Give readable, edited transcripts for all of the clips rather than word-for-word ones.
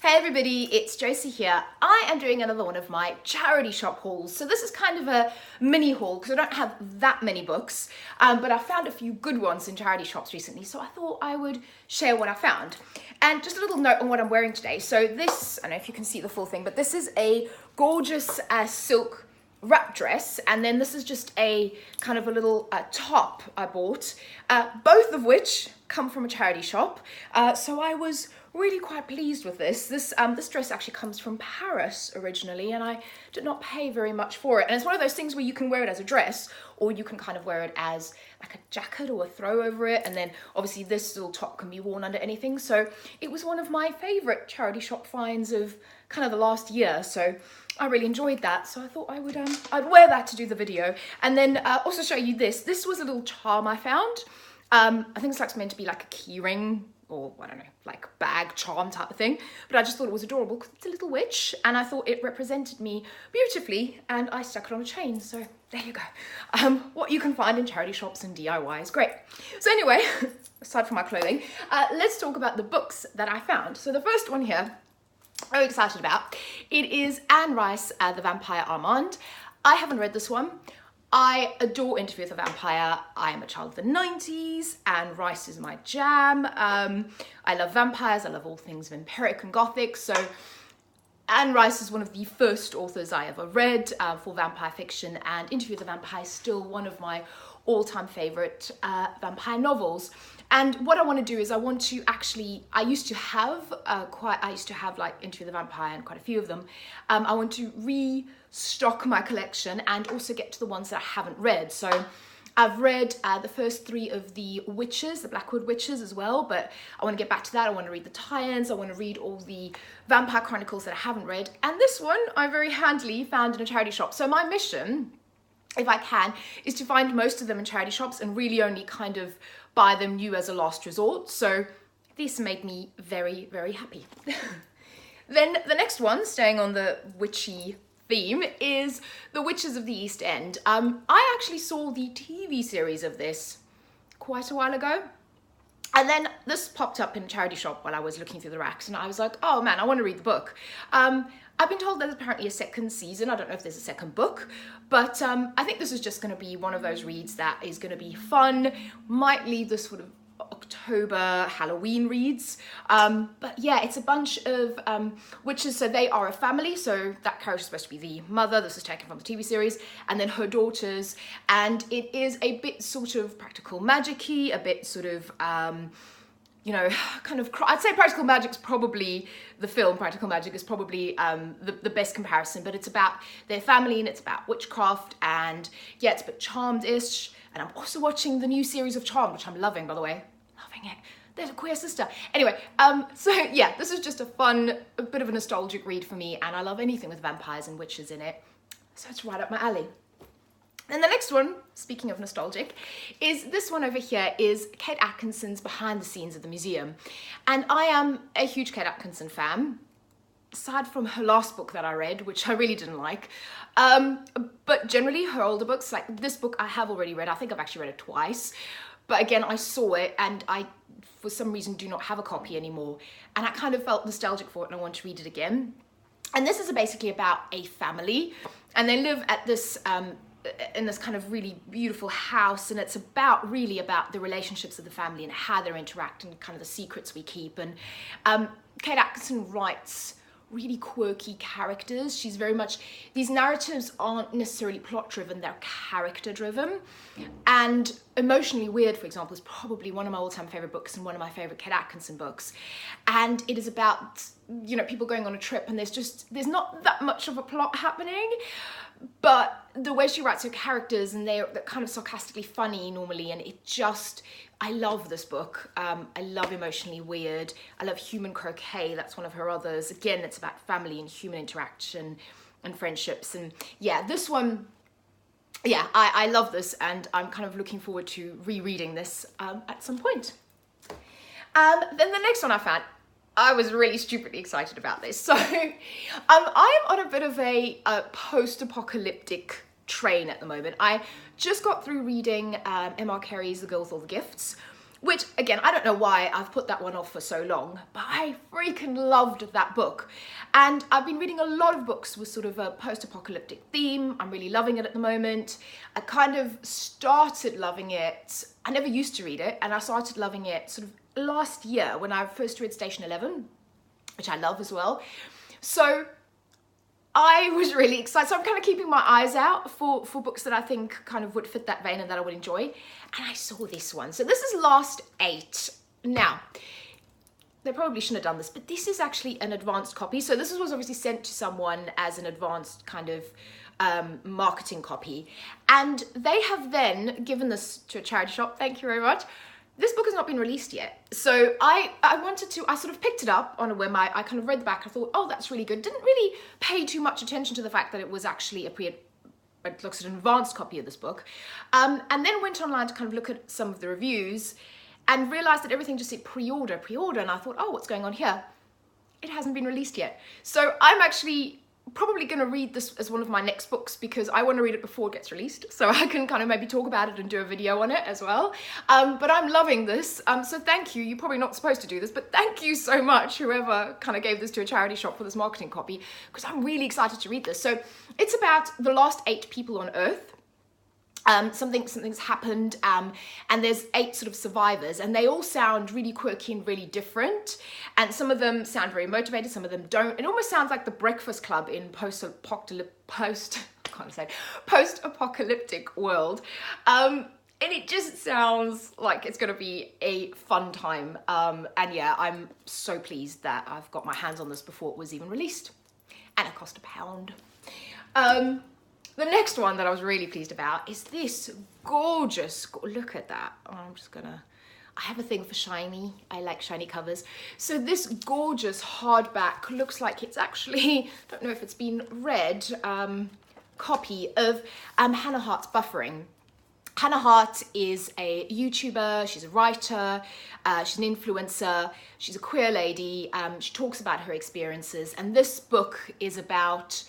Hey everybody, it's Josie here. I am doing another one of my charity shop hauls. So this is kind of a mini haul because I don't have that many books, but I found a few good ones in charity shops recently, so I thought I would share what I found. And just a little note on what I'm wearing today. So this, I don't know if you can see the full thing, but this is a gorgeous silk wrap dress, and then this is just a kind of a little top I bought, both of which come from a charity shop. So I was really quite pleased with this. This dress actually comes from Paris originally, and I did not pay very much for it. And it's one of those things where you can wear it as a dress, or you can kind of wear it as like a jacket or a throw over it. And then obviously this little top can be worn under anything. So it was one of my favorite charity shop finds of kind of the last year. So I really enjoyed that. So I thought I would, I'd wear that to do the video. And then also show you this. This was a little charm I found. I think it's like meant to be like a key ring, or I don't know, like bag charm type of thing, but I just thought it was adorable because it's a little witch, and I thought it represented me beautifully, and I stuck it on a chain. So there you go. What you can find in charity shops and DIY is great. So anyway, aside from my clothing, let's talk about the books that I found. So the first one here, very excited about, it is Anne Rice, The Vampire Armand. I haven't read this one. I adore Interview with a Vampire. I am a child of the 90s, and Rice is my jam. I love vampires. I love all things vampiric and gothic. So Anne Rice is one of the first authors I ever read for vampire fiction, and Interview with a Vampire is still one of my all-time favorite vampire novels. And what I want to do is I want to actually, I used to have like Interview with the Vampire and quite a few of them. I want to restock my collection and also get to the ones that I haven't read. So I've read the first 3 of the Witches, the Blackwood Witches as well, but I want to get back to that. I want to read the tie-ins. I want to read all the Vampire Chronicles that I haven't read. And this one I very handily found in a charity shop. So my mission, if I can, is to find most of them in charity shops and really only kind of buy them new as a last resort. So this made me very, very happy. Then the next one, staying on the witchy theme, is The Witches of the East End. I actually saw the TV series of this quite a while ago. And then this popped up in a charity shop while I was looking through the racks, and I was like, oh man, I want to read the book. I've been told there's apparently a second season. I don't know if there's a second book, but I think this is just going to be one of those reads that is going to be fun. Might leave the sort of October Halloween reads. But yeah, it's a bunch of witches. So they are a family. So that character is supposed to be the mother. This is taken from the TV series. And then her daughters. And it is a bit sort of practical magic-y, a bit sort of you know, kind of, I'd say Practical Magic's probably, the film Practical Magic is probably the best comparison, but it's about their family and it's about witchcraft, and yeah, it's a bit Charmed-ish. And I'm also watching the new series of Charmed, which I'm loving, by the way. Loving it. There's a queer sister. Anyway, so yeah, this is just a fun, a bit of a nostalgic read for me, and I love anything with vampires and witches in it. So it's right up my alley. And the next one, speaking of nostalgic, is this one over here, is Kate Atkinson's Behind the Scenes of the Museum. And I am a huge Kate Atkinson fan, aside from her last book that I read, which I really didn't like. But generally her older books, like this book I have already read. I think I've actually read it twice. But again, I saw it and I, for some reason, do not have a copy anymore. And I kind of felt nostalgic for it and I want to read it again. And this is basically about a family, and they live at this in this kind of really beautiful house, and it's really about the relationships of the family and how they interact and kind of the secrets we keep. And Kate Atkinson writes really quirky characters. She's very much, these narratives aren't necessarily plot driven, they're character driven. And Emotionally Weird, for example, is probably one of my all-time favorite books and one of my favorite Kate Atkinson books. And it is about, you know, people going on a trip, and there's not that much of a plot happening, but the way she writes her characters, and they're kind of sarcastically funny normally, and it just, I love this book. I love Emotionally Weird. I love Human Croquet. That's one of her others. Again, it's about family and human interaction and friendships. And yeah, this one, yeah, I love this, and I'm kind of looking forward to rereading this at some point. Then the next one I found, I was really stupidly excited about this. So I am on a bit of a post-apocalyptic train at the moment. I just got through reading M.R. Carey's The Girl with All the Gifts, which again, I don't know why I've put that one off for so long, but I freaking loved that book. And I've been reading a lot of books with sort of a post-apocalyptic theme. I'm really loving it at the moment. I kind of started loving it. I never used to read it, and I started loving it sort of last year when I first read Station 11, which I love as well. So I was really excited. So I'm kind of keeping my eyes out for books that I think kind of would fit that vein and that I would enjoy. And I saw this one. So this is Last 8. Now, they probably shouldn't have done this, but this is actually an advanced copy. So this was obviously sent to someone as an advanced kind of marketing copy. And they have then given this to a charity shop. Thank you very much. This book has not been released yet. So I sort of picked it up on a whim. I kind of read the back. I thought, oh, that's really good. Didn't really pay too much attention to the fact that it was actually it looks at an advanced copy of this book. And then went online to kind of look at some of the reviews and realized that everything just said pre-order. And I thought, oh, what's going on here? It hasn't been released yet. So I'm actually probably going to read this as one of my next books because I want to read it before it gets released, so I can kind of maybe talk about it and do a video on it as well. But I'm loving this, so thank you. You're probably not supposed to do this, but thank you so much, whoever kind of gave this to a charity shop for this marketing copy, because I'm really excited to read this. So it's about the last 8 people on Earth. Something's happened, and there's 8 sort of survivors, and they all sound really quirky and really different, and some of them sound very motivated, some of them don't. It almost sounds like the Breakfast Club in post-apocalyptic world, and it just sounds like it's going to be a fun time, and yeah, I'm so pleased that I've got my hands on this before it was even released, and it cost £1. The next one that I was really pleased about is this gorgeous, look at that. Oh, I have a thing for shiny. I like shiny covers. So this gorgeous hardback looks like it's actually, don't know if it's been read, copy of Hannah Hart's Buffering. Hannah Hart is a YouTuber, she's a writer, she's an influencer, she's a queer lady, she talks about her experiences, and this book is about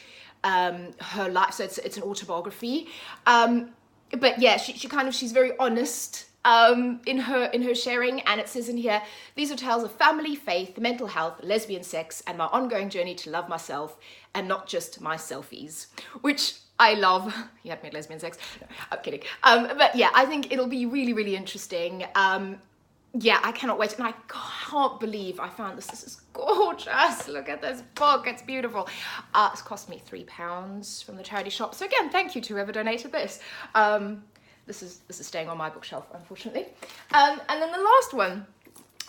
her life, so it's an autobiography, but yeah, she's very honest in her sharing, and it says in here, these are tales of family, faith, mental health, lesbian sex, and my ongoing journey to love myself and not just my selfies, which I love. You had me at lesbian sex. No, I'm kidding. But yeah, I think it'll be really, really interesting. Yeah, I cannot wait, and I can't believe I found this. This is gorgeous. Look at this book, it's beautiful. It's cost me £3 from the charity shop. So again, thank you to whoever donated this. This is staying on my bookshelf, unfortunately. And then the last one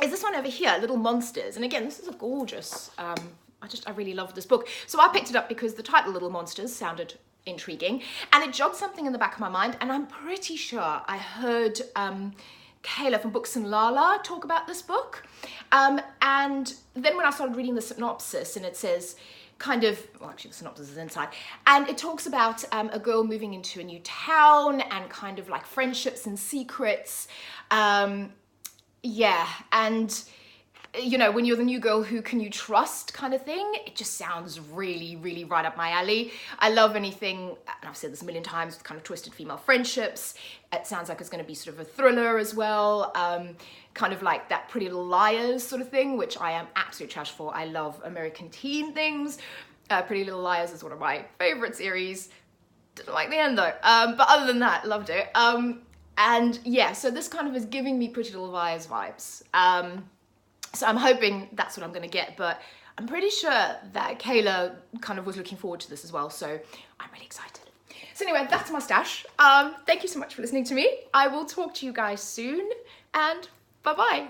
is this one over here, Little Monsters. And again, this is a gorgeous, I really love this book. So I picked it up because the title Little Monsters sounded intriguing, and it jogged something in the back of my mind, and I'm pretty sure I heard Kayla from Books and Lala talk about this book, and then when I started reading the synopsis, and it says kind of, well, actually the synopsis is inside, and it talks about a girl moving into a new town and kind of like friendships and secrets, yeah, and you know, when you're the new girl, who can you trust kind of thing. It just sounds really, really right up my alley. I love anything, and I've said this a million times, with kind of twisted female friendships. It sounds like it's going to be sort of a thriller as well, kind of like that Pretty Little Liars sort of thing, which I am absolute trash for. I love American teen things. Pretty Little Liars is one of my favorite series. Didn't like the end though, but other than that, loved it. And yeah, so this kind of is giving me Pretty Little Liars vibes. So I'm hoping that's what I'm going to get, but I'm pretty sure that Kayla kind of was looking forward to this as well, so I'm really excited. So anyway, that's my stash. Thank you so much for listening to me. I will talk to you guys soon, and bye-bye.